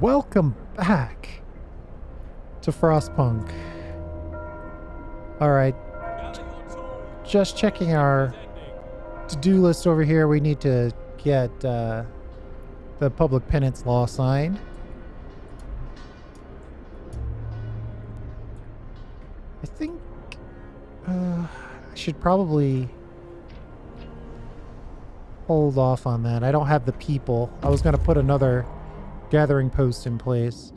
Welcome back to Frostpunk. Alright, just checking our to-do list over here. We need to get the public penance law signed. I think I should probably hold off on that. I don't have the people. I was going to put another gathering post in place.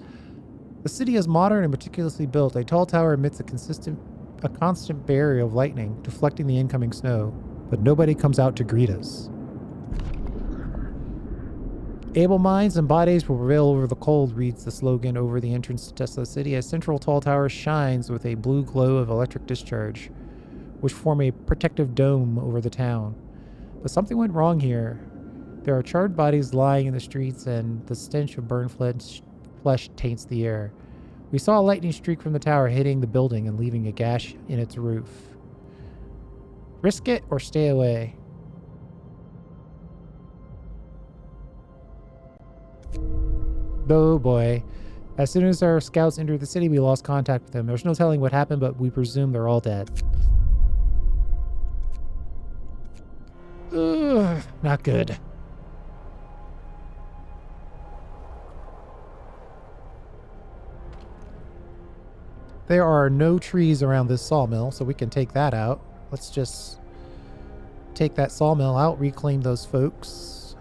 The city is modern and meticulously built. A tall tower emits a constant barrier of lightning, deflecting the incoming snow, but nobody comes out to greet us. Able minds and bodies will prevail over the cold, reads the slogan over the entrance to Tesla City. A central tall tower shines with a blue glow of electric discharge, which form a protective dome over the town. But something went wrong here. There are charred bodies lying in the streets, and the stench of burned flesh taints the air. We saw a lightning streak from the tower hitting the building and leaving a gash in its roof. Risk it or stay away? Oh boy. As soon as our scouts entered the city, we lost contact with them. There's no telling what happened, but we presume they're all dead. Ugh, not good. There are no trees around this sawmill, so we can take that out. Let's just take that sawmill out, reclaim those folks.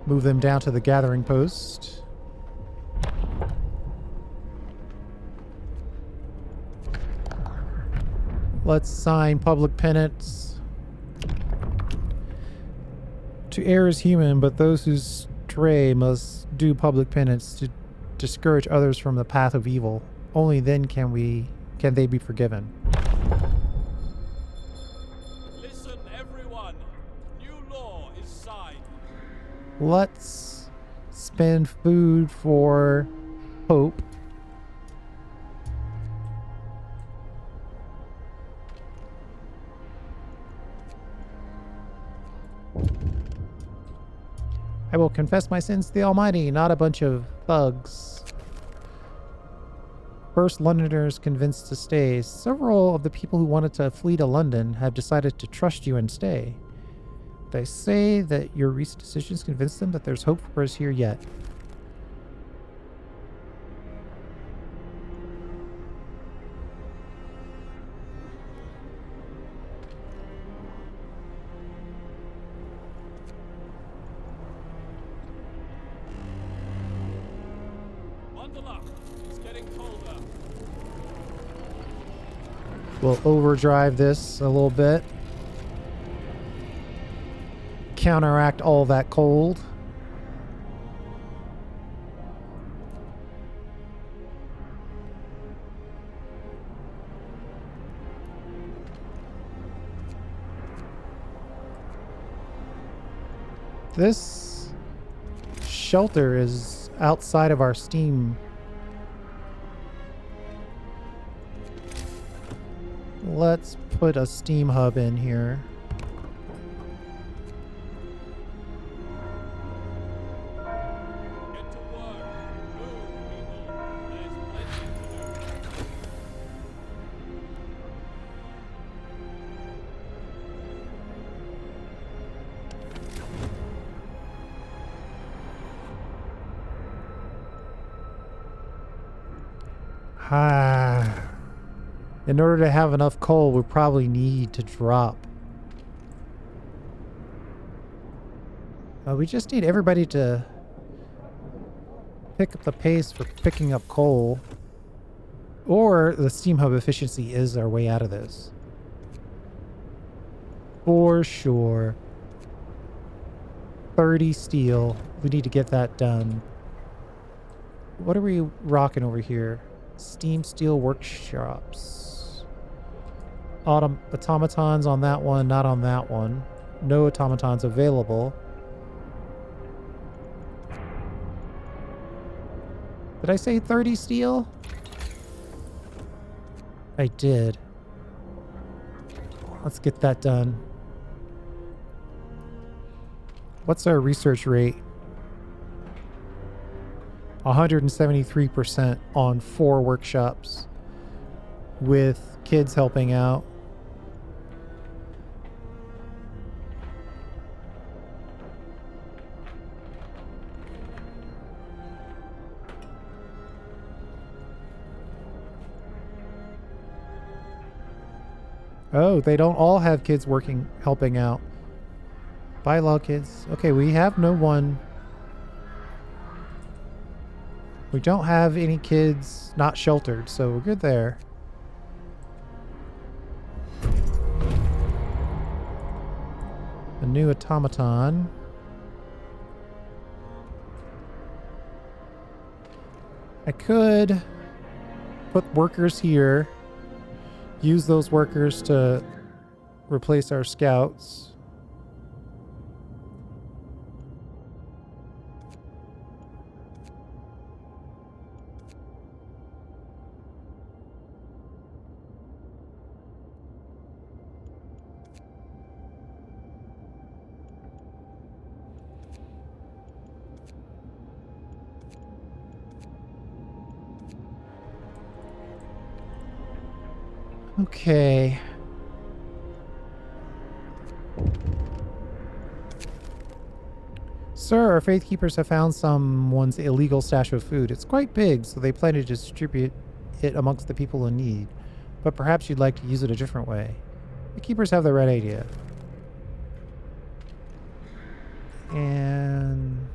Move them down to the gathering post. Let's sign public penance. To err is human, but those who stray must do public penance to discourage others from the path of evil. Only then can they be forgiven. Listen, everyone. New law is signed. Let's spend food for hope. I will confess my sins to the Almighty, not a bunch of thugs. First Londoners convinced to stay. Several of the people who wanted to flee to London have decided to trust you and stay. They say that your recent decisions convinced them that there's hope for us here yet. Bundle up. It's getting colder. We'll overdrive this a little bit. Counteract all that cold. This shelter is outside of our steam. Let's put a steam hub in here. Get to work. Move, people. There's plenty to do. In order to have enough coal, we probably need to drop. We just need everybody to pick up the pace for picking up coal. Or the steam hub efficiency is our way out of this. For sure. 30 steel. We need to get that done. What are we rocking over here? Steam steel workshops. Automatons on that one, not on that one. No automatons available. Did I say 30 steel? I did. Let's get that done. What's our research rate? 173% on 4 workshops with kids helping out. Oh, they don't all have kids helping out. Bylaw kids. Okay, we have no one. We don't have any kids not sheltered, so we're good there. A new automaton. I could put workers here. Use those workers to replace our scouts. Okay. Sir, our faith keepers have found someone's illegal stash of food. It's quite big, so they plan to distribute it amongst the people in need. But perhaps you'd like to use it a different way. The keepers have the right idea. And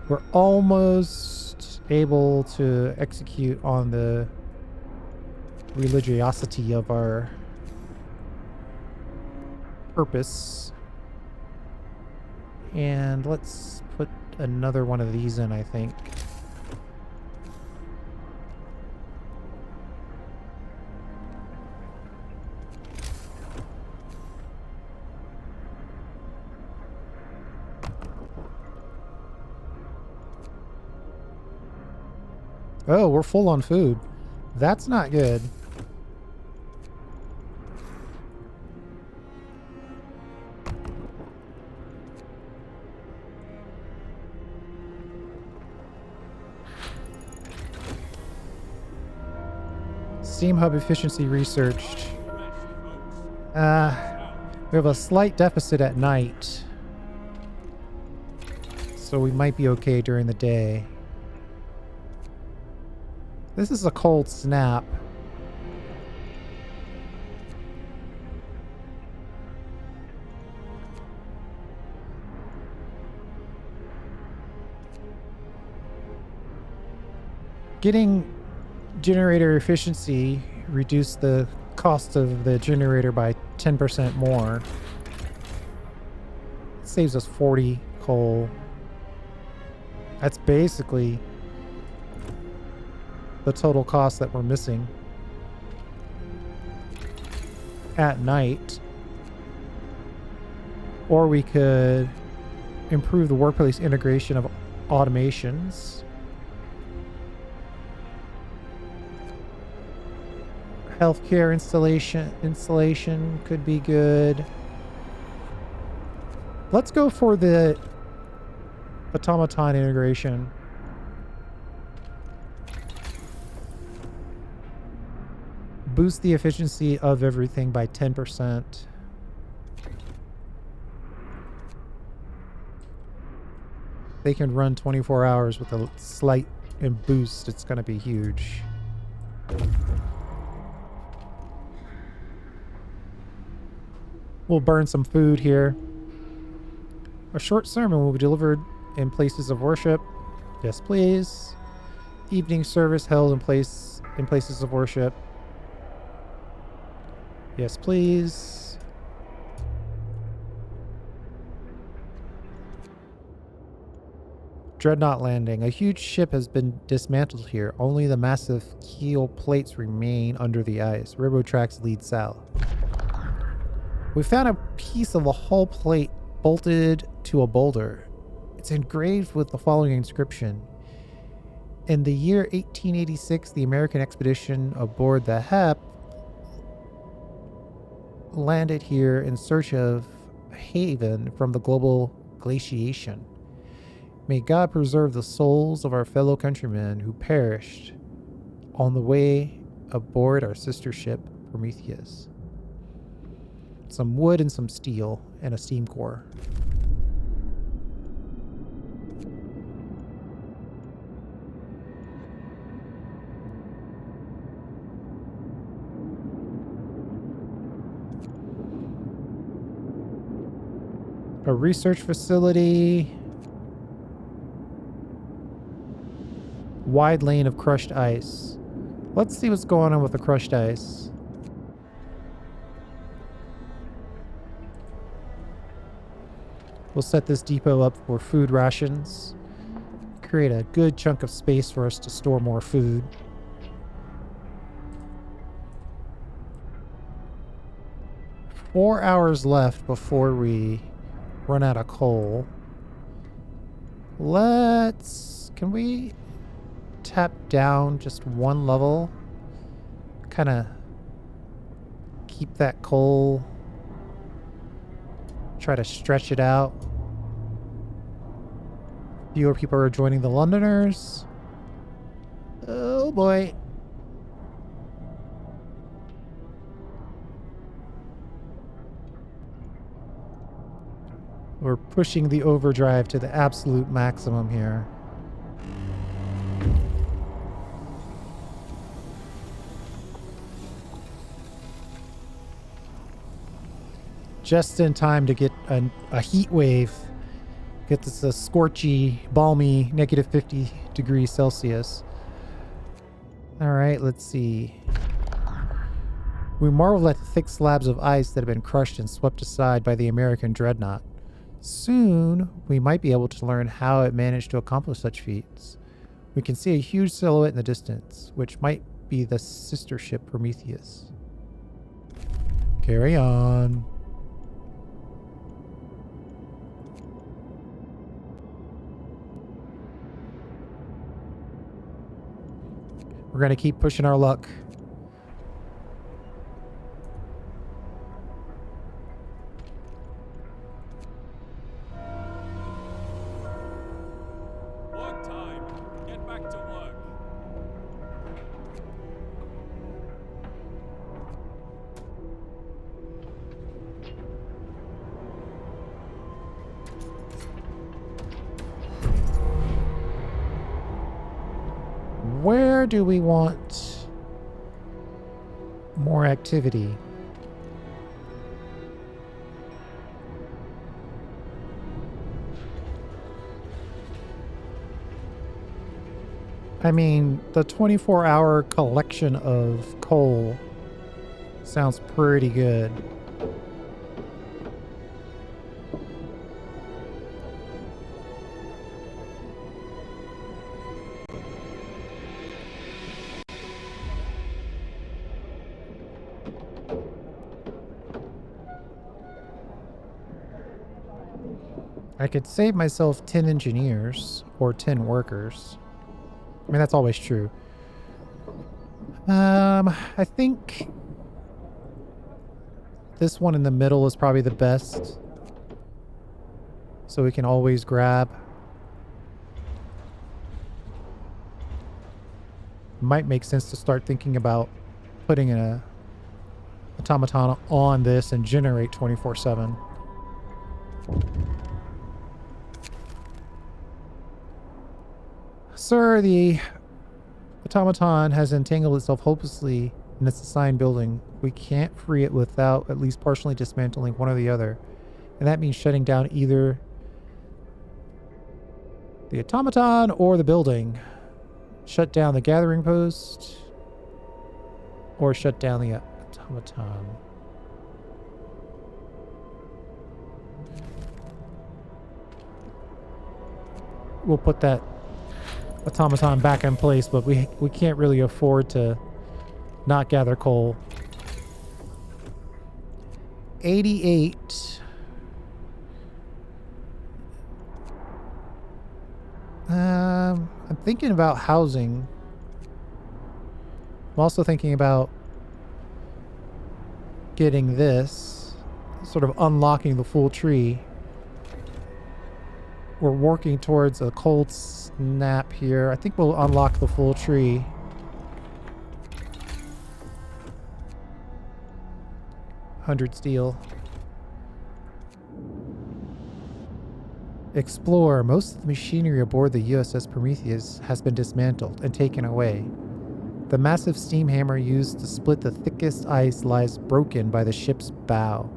we're almost able to execute on the religiosity of our purpose. And let's put another one of these in, I think. Oh, we're full on food. That's not good. Steam hub efficiency researched. We have a slight deficit at night, so we might be okay during the day. This is a cold snap. Getting generator efficiency reduced the cost of the generator by 10% more. It saves us 40 coal. That's basically the total cost that we're missing at night. Or we could improve the workplace integration of automations. Healthcare installation could be good. Let's go for the automaton integration. Boost the efficiency of everything by 10%. They can run 24 hours with a slight boost. It's going to be huge. We'll burn some food here. A short sermon will be delivered in places of worship. Yes, please. Evening service held in places of worship. Yes, please. Dreadnought landing. A huge ship has been dismantled here. Only the massive keel plates remain under the ice. Railroad tracks lead south. We found a piece of a hull plate bolted to a boulder. It's engraved with the following inscription. In the year 1886, the American expedition aboard the HEP landed here in search of a haven from the global glaciation. May God preserve the souls of our fellow countrymen who perished on the way aboard our sister ship, Prometheus. Some wood and some steel and a steam core. A research facility. Wide lane of crushed ice. Let's see what's going on with the crushed ice. We'll set this depot up for food rations. Create a good chunk of space for us to store more food. Four hours left before we run out of coal. Can we tap down just one level? Kind of keep that coal. Try to stretch it out. Fewer people are joining the Londoners. Oh boy. We're pushing the overdrive to the absolute maximum here. Just in time to get a heat wave. Get this scorchy, balmy, -50 degrees Celsius. All right, let's see. We marvel at the thick slabs of ice that have been crushed and swept aside by the American dreadnought. Soon, we might be able to learn how it managed to accomplish such feats. We can see a huge silhouette in the distance, which might be the sister ship Prometheus. Carry on. We're going to keep pushing our luck. Work time. Get back to work. Where do we want more activity? I mean, the 24-hour collection of coal sounds pretty good. I could save myself 10 engineers or 10 workers. I mean, that's always true. I think this one in the middle is probably the best. So we can always grab. Might make sense to start thinking about putting a automaton on this and generate 24/7. Sir, the automaton has entangled itself hopelessly in its assigned building. We can't free it without at least partially dismantling one or the other. And that means shutting down either the automaton or the building. Shut down the gathering post or shut down the automaton. We'll put that automaton back in place, but we can't really afford to not gather coal. 88. I'm thinking about housing. I'm also thinking about getting this, sort of unlocking the full tree. We're working towards a cold snap here. I think we'll unlock the full tree. $100 steel. Explore. Most of the machinery aboard the USS Prometheus has been dismantled and taken away. The massive steam hammer used to split the thickest ice lies broken by the ship's bow.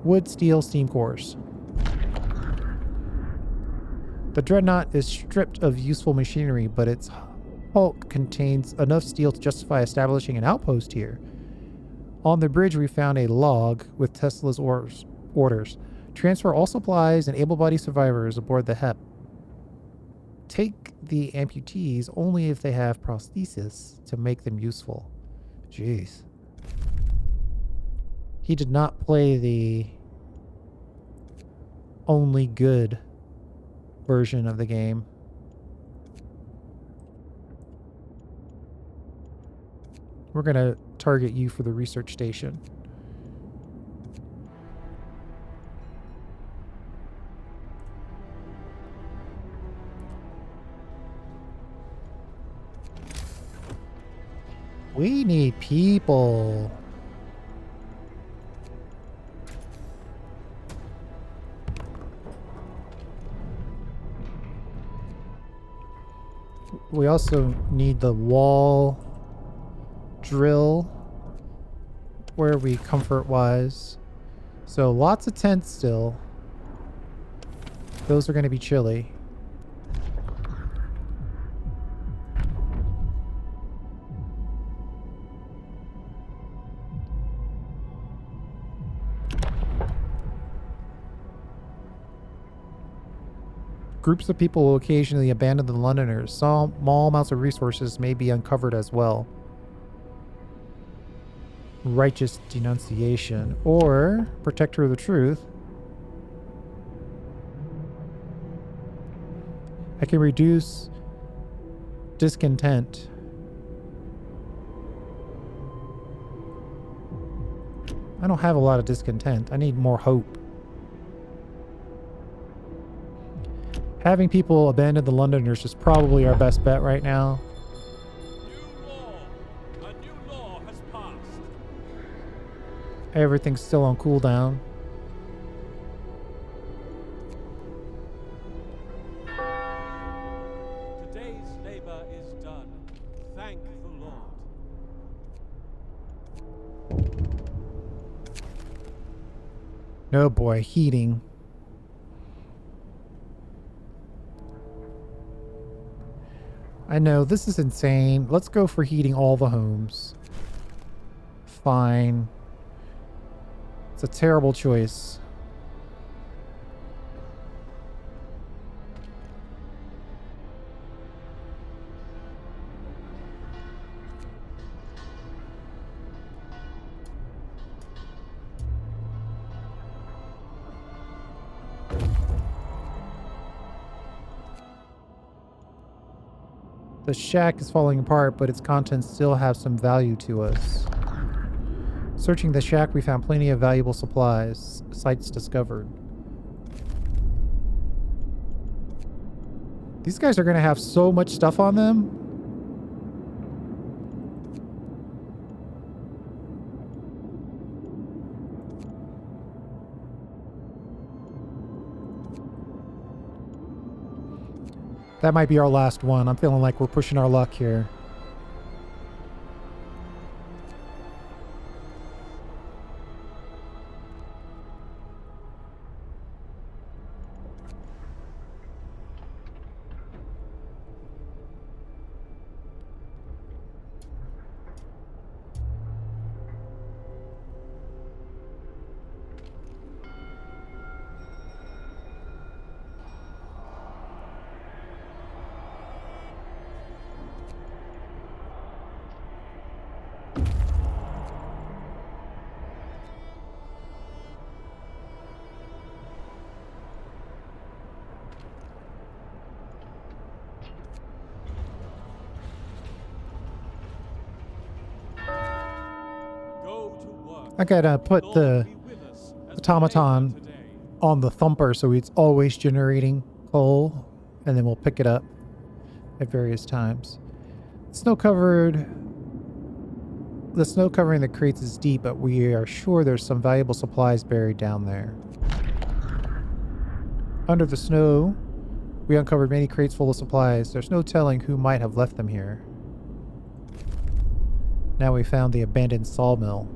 Wood, steel, steam cores. The dreadnought is stripped of useful machinery, but its hulk contains enough steel to justify establishing an outpost here. On the bridge, we found a log with Tesla's orders. Transfer all supplies and able-bodied survivors aboard the HEP. Take the amputees only if they have prosthesis to make them useful. Jeez. He did not play the only good version of the game. We're going to target you for the research station. We need people. We also need the wall drill. Where are we comfort-wise? So lots of tents still. Those are going to be chilly. Groups of people will occasionally abandon the Londoners. Small amounts of resources may be uncovered as well. Righteous denunciation or protector of the truth. I can reduce discontent. I don't have a lot of discontent. I need more hope. Having people abandon the Londoners is probably our best bet right now. New law. A new law has passed. Everything's still on cooldown. Today's labor is done. Thank the Lord. Oh boy, heating. I know, this is insane. Let's go for heating all the homes. Fine. It's a terrible choice. The shack is falling apart, but its contents still have some value to us. Searching the shack, we found plenty of valuable supplies. Sites discovered. These guys are going to have so much stuff on them. That might be our last one. I'm feeling like we're pushing our luck here. I gotta put God the be with us as we automaton labor today. on the thumper so it's always generating coal, and then we'll pick it up at various times. Snow covered. The snow covering the crates is deep, but we are sure there's some valuable supplies buried down there. Under the snow, we uncovered many crates full of supplies. There's no telling who might have left them here. Now we found the abandoned sawmill.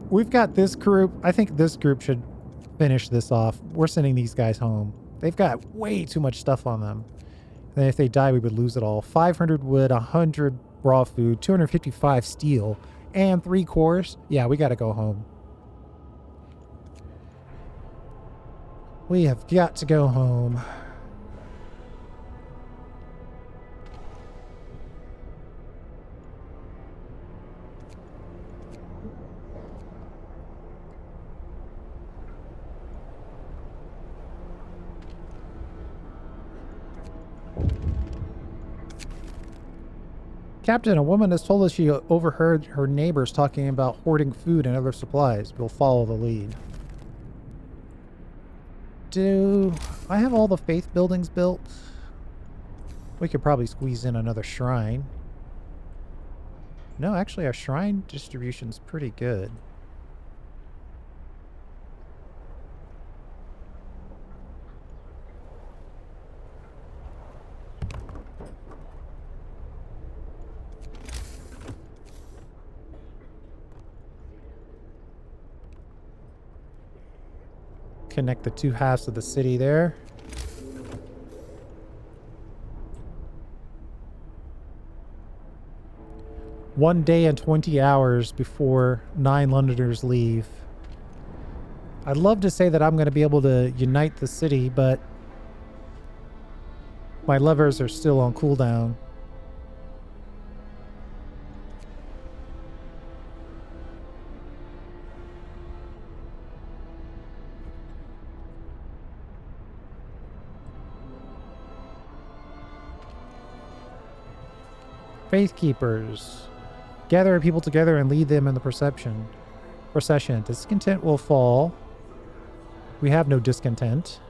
We've got this group. I think this group should finish this off. We're sending these guys home. They've got way too much stuff on them. And if they die, we would lose it all. 500 wood, 100 raw food, 255 steel, and 3 cores. Yeah, we got to go home. We have got to go home. Captain, a woman has told us she overheard her neighbors talking about hoarding food and other supplies. We'll follow the lead. Do I have all the faith buildings built? We could probably squeeze in another shrine. No, actually our shrine distribution's pretty good. Connect the 2 halves of the city there. One day and 20 hours before 9 Londoners leave. I'd love to say that I'm going to be able to unite the city, but my levers are still on cooldown. Faith keepers. Gather people together and lead them in the procession. Discontent will fall. We have no discontent.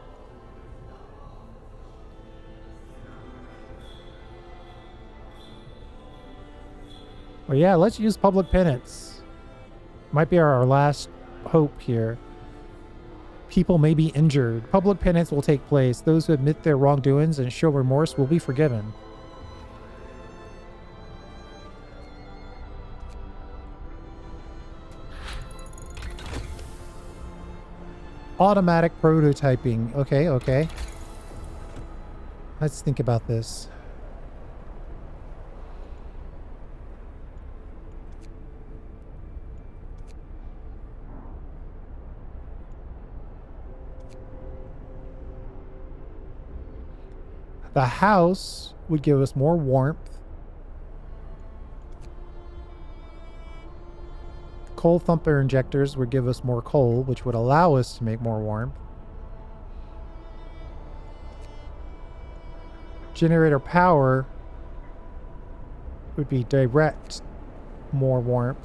Well, yeah, let's use public penance. Might be our last hope here. People may be injured. Public penance will take place. Those who admit their wrongdoings and show remorse will be forgiven. Automatic prototyping. Okay, okay. Let's think about this. The house would give us more warmth. Coal thumper injectors would give us more coal, which would allow us to make more warmth. Generator power would be direct more warmth.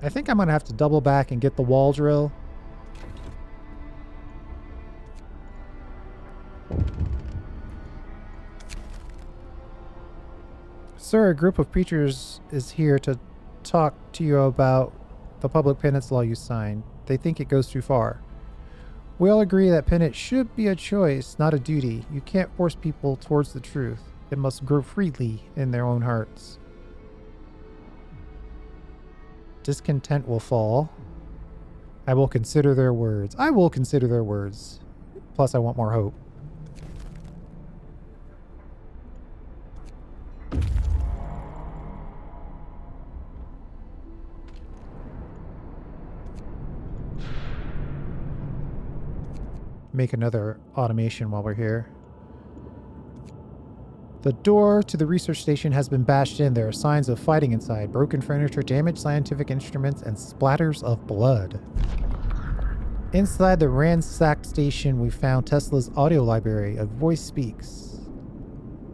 I think I'm going to have to double back and get the wall drill. Sir, a group of preachers is here to talk to you about the public penance law you signed. They think it goes too far. We all agree that penance should be a choice, not a duty. You can't force people towards the truth. It must grow freely in their own hearts. Discontent will fall. I will consider their words. I will consider their words. Plus, I want more hope. make another automation while we're here. The door to the research station has been bashed in. There are signs of fighting inside. Broken furniture, damaged scientific instruments, and splatters of blood. Inside the ransacked station, we found Tesla's audio library. A voice speaks.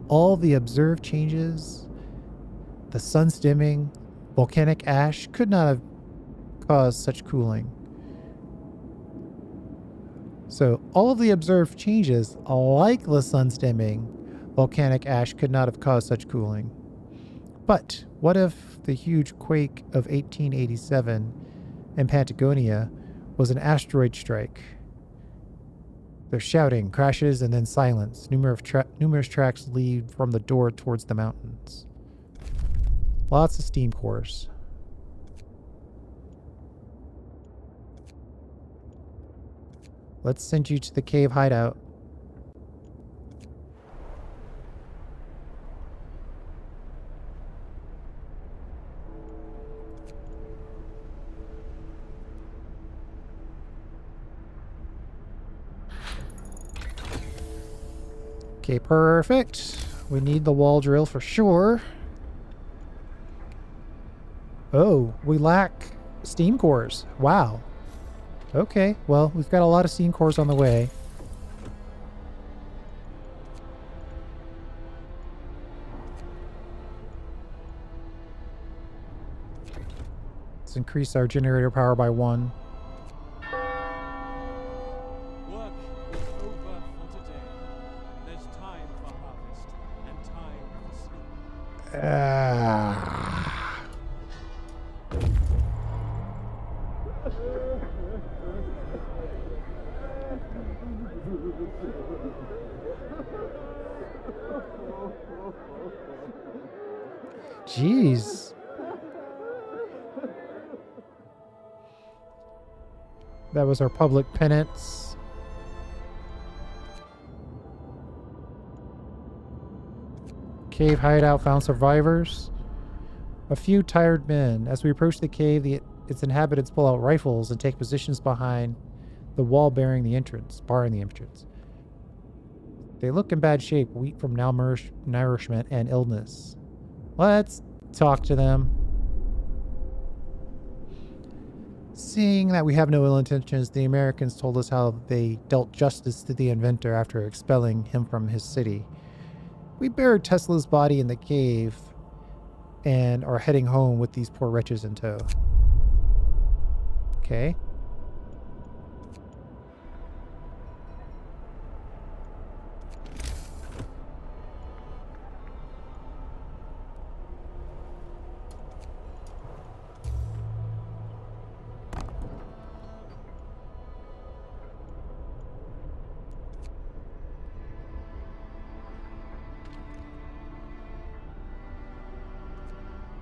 All the observed changes, the sun's dimming, volcanic ash could not have caused such cooling. So all of the observed changes, like the sun's dimming, volcanic ash could not have caused such cooling. But what if the huge quake of 1887 in Patagonia was an asteroid strike? There's shouting, crashes, and then silence. Numerous tracks lead from the door towards the mountains. Lots of steam cores. Let's send you to the cave hideout. Okay, perfect. We need the wall drill for sure. Oh, we lack steam cores. Wow. Okay, well, we've got a lot of steam cores on the way. Let's increase our generator power by 1. Work is over for today. There's time for harvest and time for sleep. Jeez. That was our public penance. Cave hideout found survivors. A few tired men. As we approach the cave, its inhabitants pull out rifles and take positions behind the wall barring the entrance. They look in bad shape, weak from malnourishment and illness. Let's talk to them. Seeing that we have no ill intentions, the Americans told us how they dealt justice to the inventor after expelling him from his city. We buried Tesla's body in the cave and are heading home with these poor wretches in tow. Okay.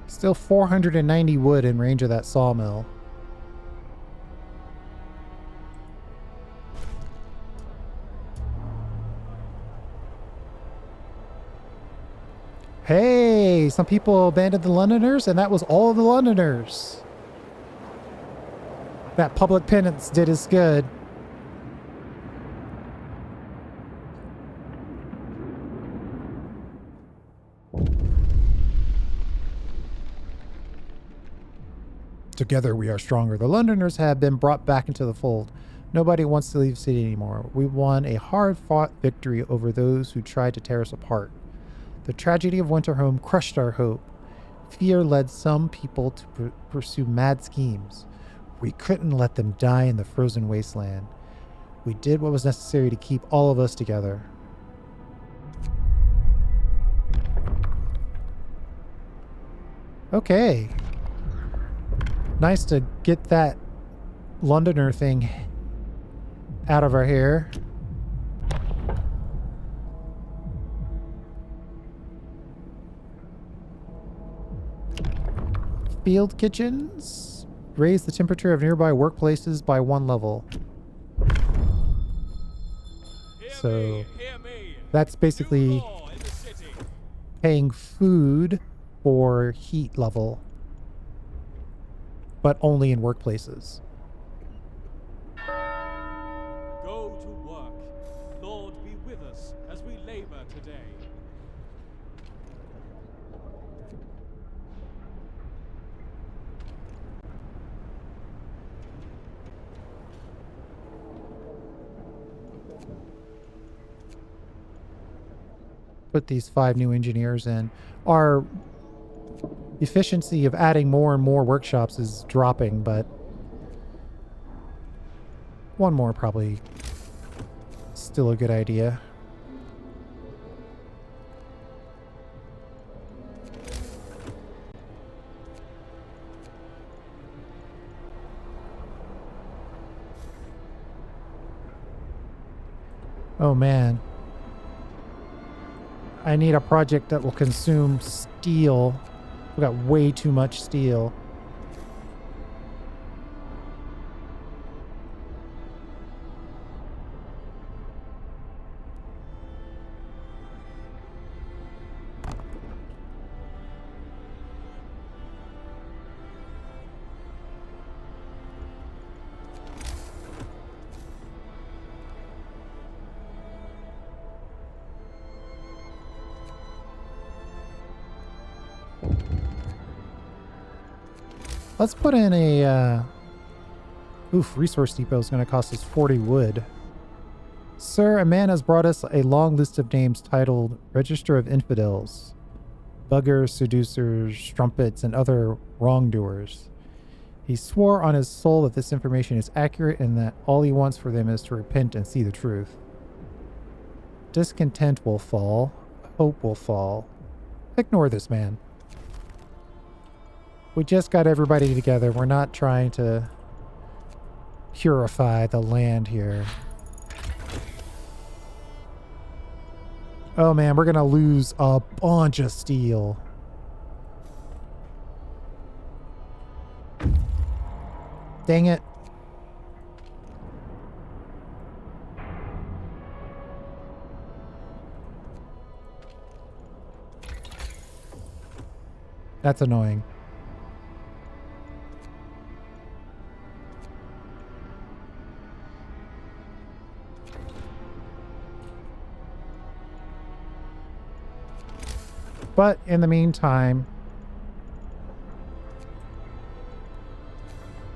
Still 490 wood in range of that sawmill. Hey, some people abandoned the Londoners, and that was all of the Londoners. That public penance did us good. Together we are stronger. The Londoners have been brought back into the fold. Nobody wants to leave the city anymore. We won a hard-fought victory over those who tried to tear us apart. The tragedy of Winterhome crushed our hope. Fear led some people to pursue mad schemes. We couldn't let them die in the frozen wasteland. We did what was necessary to keep all of us together. Okay. Nice to get that Londoner thing out of our hair. Field kitchens. Raise the temperature of nearby workplaces by 1 level. So that's basically paying food for heat level, but only in workplaces. Go to work. put these 5 new engineers in. Our efficiency of adding more and more workshops is dropping, but one more probably still a good idea. Oh man. I need a project that will consume steel. We got way too much steel. Let's put in a, resource depot is going to cost us 40 wood. Sir, a man has brought us a long list of names titled Register of Infidels, buggers, seducers, strumpets, and other wrongdoers. He swore on his soul that this information is accurate and that all he wants for them is to repent and see the truth. Discontent will fall. Hope will fall. Ignore this man. We just got everybody together. We're not trying to purify the land here. Oh man, we're gonna lose a bunch of steel. Dang it. That's annoying. But in the meantime,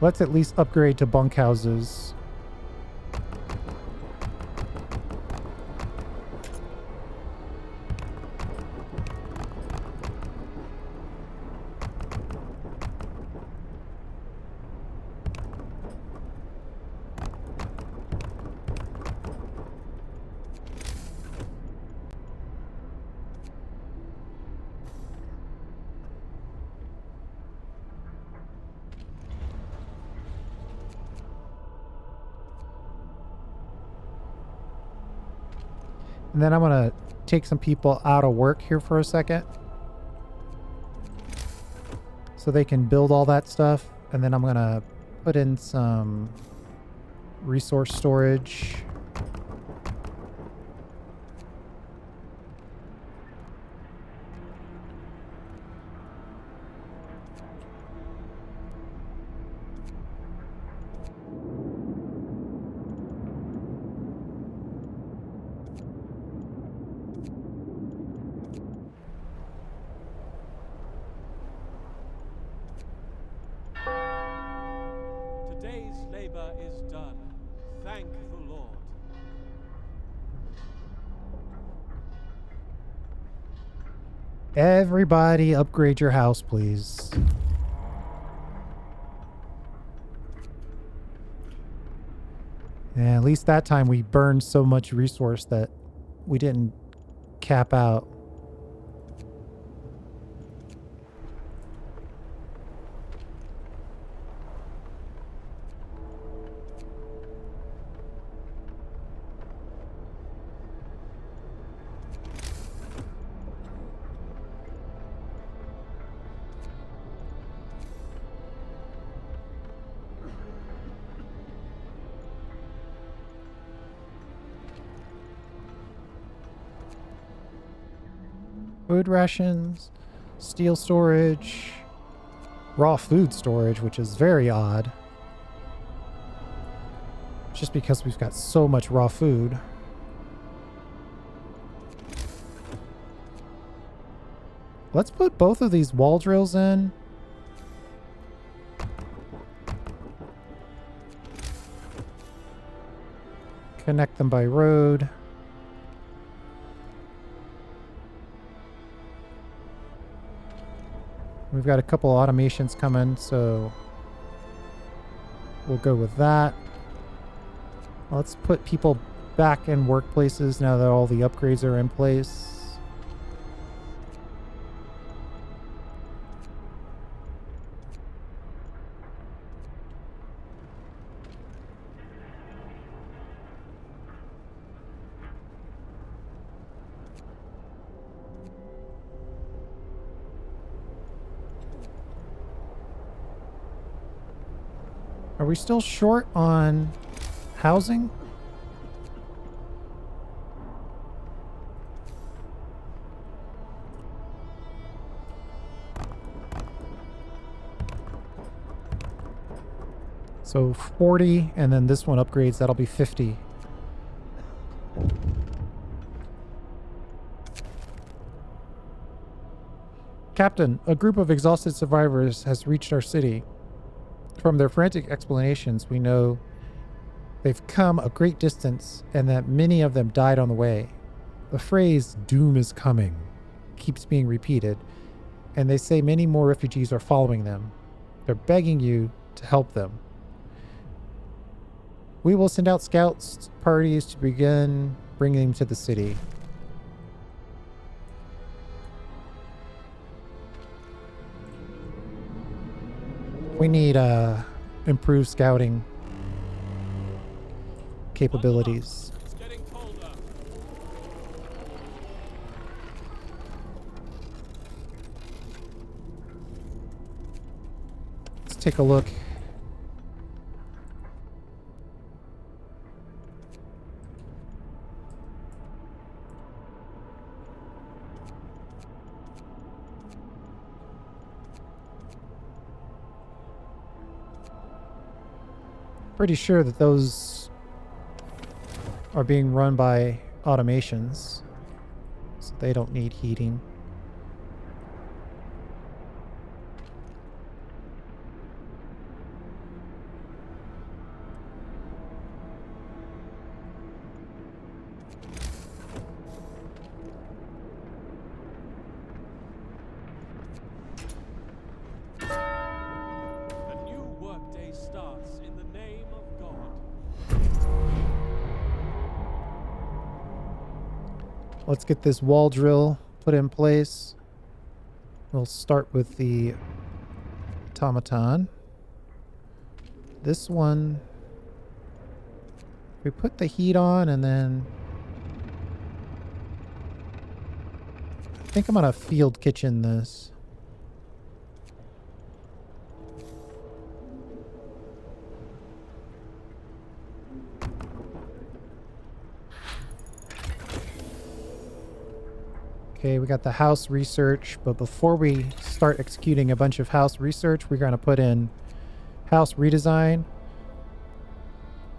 let's at least upgrade to bunkhouses. And then I'm going to take some people out of work here for a second, so they can build all that stuff. And then I'm going to put in some resource storage. Today's labor is done. Thank the Lord. Everybody upgrade your house, please. And at least that time we burned so much resource that we didn't cap out. Food rations, steel storage, raw food storage, which is very odd. Just because we've got so much raw food. Let's put both of these wall drills in. Connect them by road. We've got a couple automations coming, so we'll go with that. Let's put people back in workplaces now that all the upgrades are in place. Are we still short on housing? So 40, and then this one upgrades, that'll be 50. Captain, a group of exhausted survivors has reached our city. From their frantic explanations, we know they've come a great distance and that many of them died on the way. The phrase, "doom is coming," keeps being repeated, and they say many more refugees are following them. They're begging you to help them. We will send out scouts parties to begin bringing them to the city. We need improved scouting capabilities. It's getting colder. Let's take a look. Pretty sure that those are being run by automations, so they don't need heating. A new workday starts in the name of God. Let's get this wall drill put in place. We'll start with the automaton. This one, we put the heat on and then I think I'm gonna field kitchen this. Okay, we got the house research, but before we start executing a bunch of house research, we're going to put in house redesign.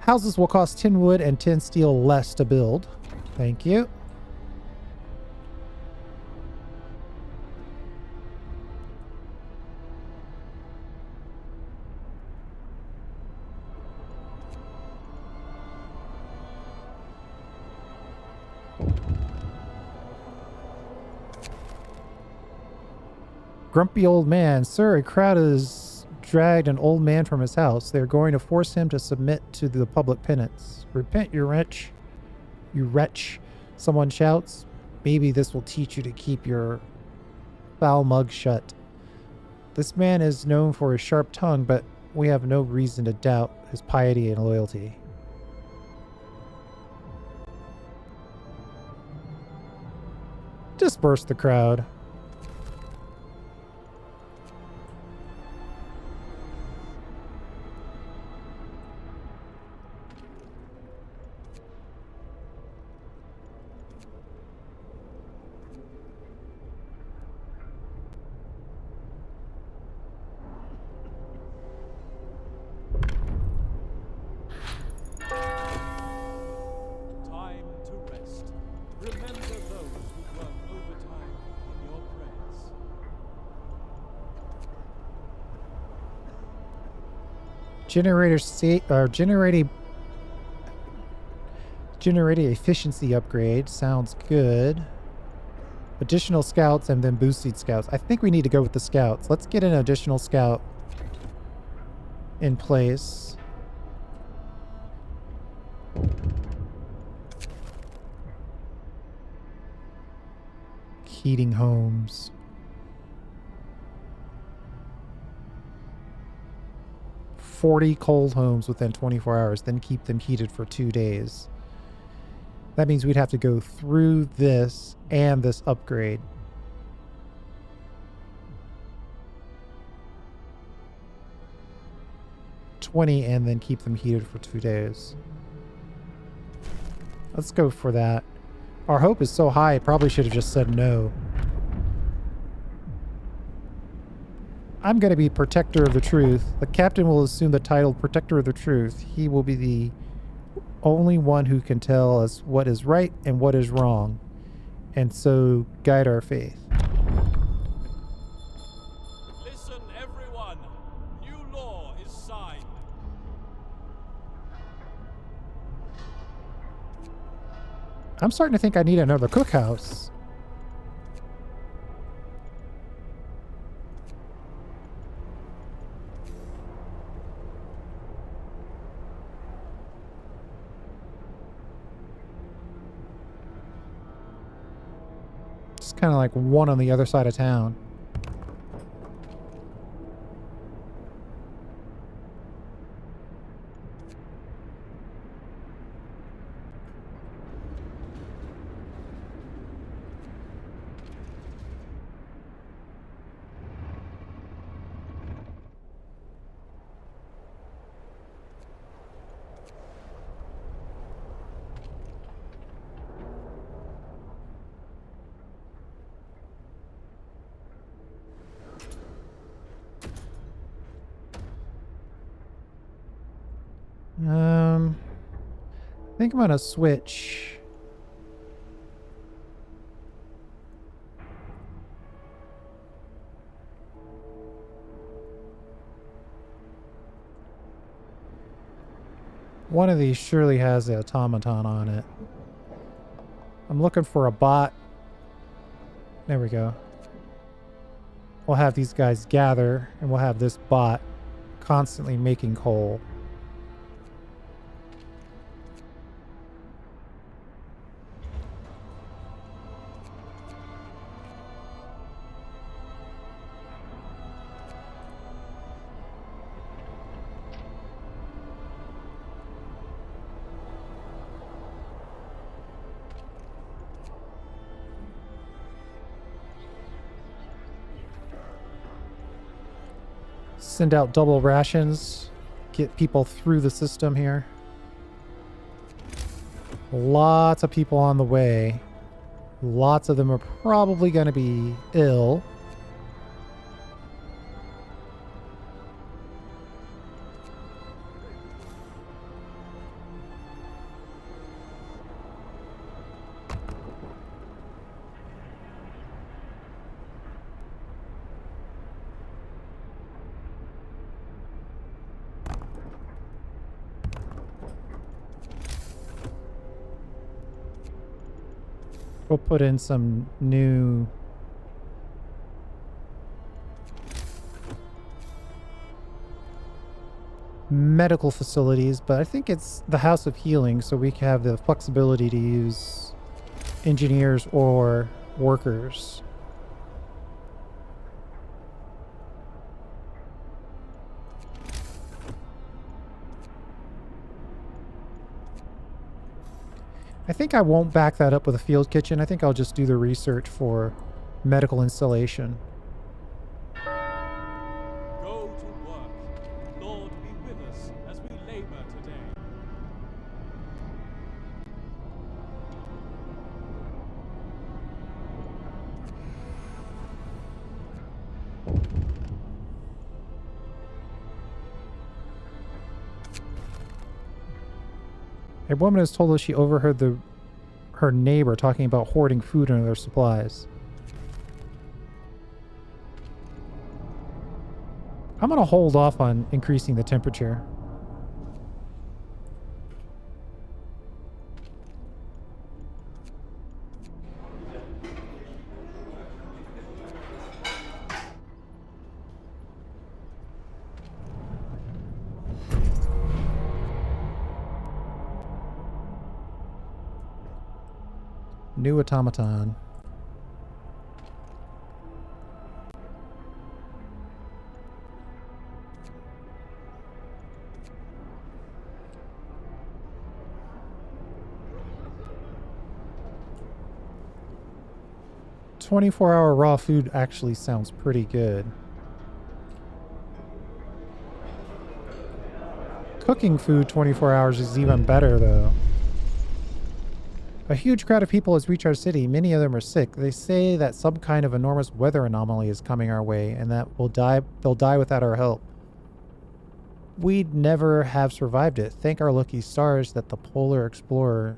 Houses will cost 10 wood and 10 steel less to build. Thank you. Grumpy old man. Sir, a crowd has dragged an old man from his house. They're going to force him to submit to the public penance. Repent, you wretch. You wretch. Someone shouts. Maybe this will teach you to keep your foul mug shut. This man is known for his sharp tongue, but we have no reason to doubt his piety and loyalty. Disperse the crowd. Time to rest. Remember those who work overtime in your prayers. Generator state or generating efficiency upgrade sounds good. Additional scouts and then boosted scouts. I think we need to go with the scouts. Let's get an additional scout in place. Heating homes. $40 cold homes within 24 hours, then keep them heated for 2 days. That means we'd have to go through this and this upgrade. $20 and then keep them heated for 2 days. Let's go for that. Our hope is so high, I probably should have just said no. I'm going to be Protector of the Truth. The captain will assume the title Protector of the Truth. He will be the only one who can tell us what is right and what is wrong, and so guide our faith. Listen, everyone. New law is signed. I'm starting to think I need another cookhouse. Just kind of like one on the other side of town. I think I'm gonna switch. One of these surely has the automaton on it. I'm looking for a bot. There we go. We'll have these guys gather, and we'll have this bot constantly making coal. Send out double rations. Get people through the system here. Lots of people on the way. Lots of them are probably going to be ill. We'll put in some new medical facilities, but I think it's the House of Healing, so we have the flexibility to use engineers or workers. I think I won't back that up with a field kitchen. I think I'll just do the research for medical installation. Go to work. Lord be with us as we labor today. A woman has told us she overheard her neighbor talking about hoarding food and other supplies. I'm going to hold off on increasing the temperature. New automaton. "24-hour raw food" actually sounds pretty good. Cooking food 24 hours is even better, though. "A huge crowd of people has reached our city. Many of them are sick. They say that some kind of enormous weather anomaly is coming our way, and that they'll die without our help. We'd never have survived it. Thank our lucky stars that the Polar Explorer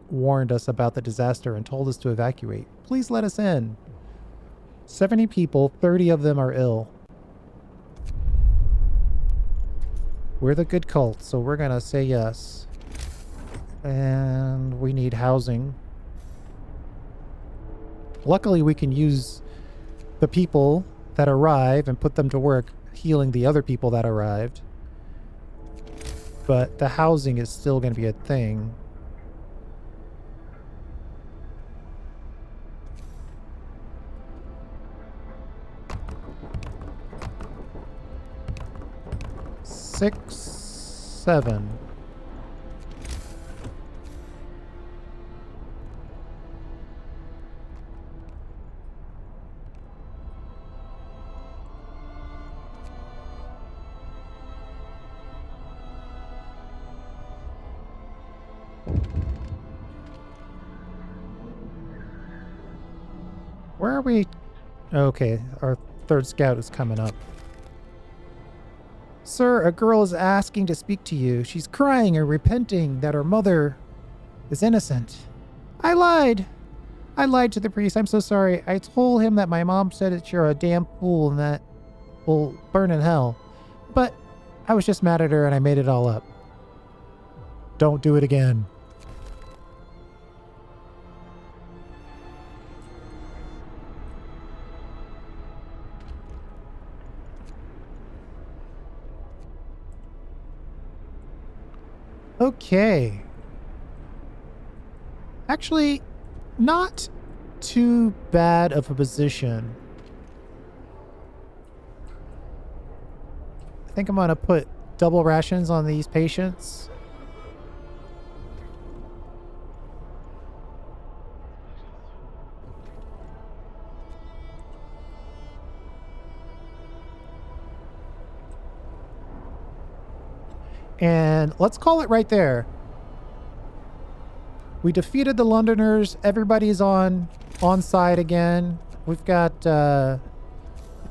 warned us about the disaster and told us to evacuate. Please let us in. 70 people, 30 of them are ill. We're the good cult, so we're gonna say yes. And we need housing. Luckily, we can use the people that arrive and put them to work healing the other people that arrived. But the housing is still going to be a thing. Six, 7. Where are we? Okay, our third scout is coming up. Sir, a girl is asking to speak to you. She's crying and repenting that her mother is innocent. I lied. I lied to the priest. I'm so sorry. I told him that my mom said that you're a damn fool and that will burn in hell. But I was just mad at her and I made it all up. Don't do it again. Okay. Actually, not too bad of a position. I think I'm going to put double rations on these patients. And let's call it right there. We defeated the Londoners. Everybody's on side again. We've got a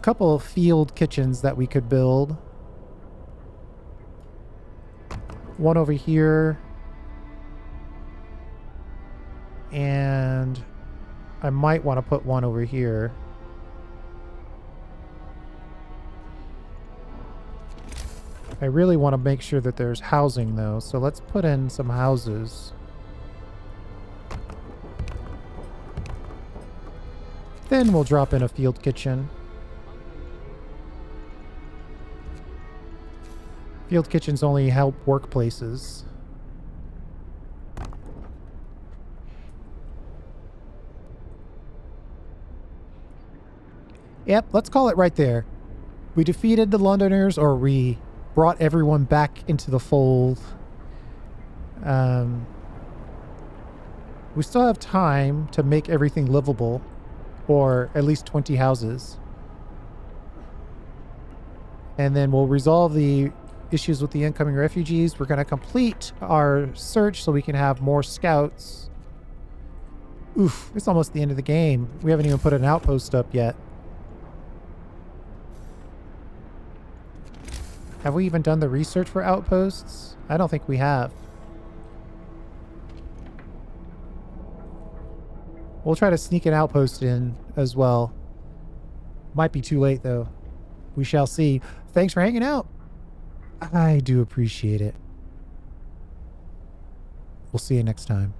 couple of field kitchens that we could build. One over here. And I might want to put one over here. I really want to make sure that there's housing, though, so let's put in some houses. Then we'll drop in a field kitchen. Field kitchens only help workplaces. Yep, let's call it right there. We defeated the Londoners, or we brought everyone back into the fold. We still have time to make everything livable, or at least 20 houses. And then we'll resolve the issues with the incoming refugees. We're going to complete our search so we can have more scouts. Oof, it's almost the end of the game. We haven't even put an outpost up yet. Have we even done the research for outposts? I don't think we have. We'll try to sneak an outpost in as well. Might be too late, though. We shall see. Thanks for hanging out. I do appreciate it. We'll see you next time.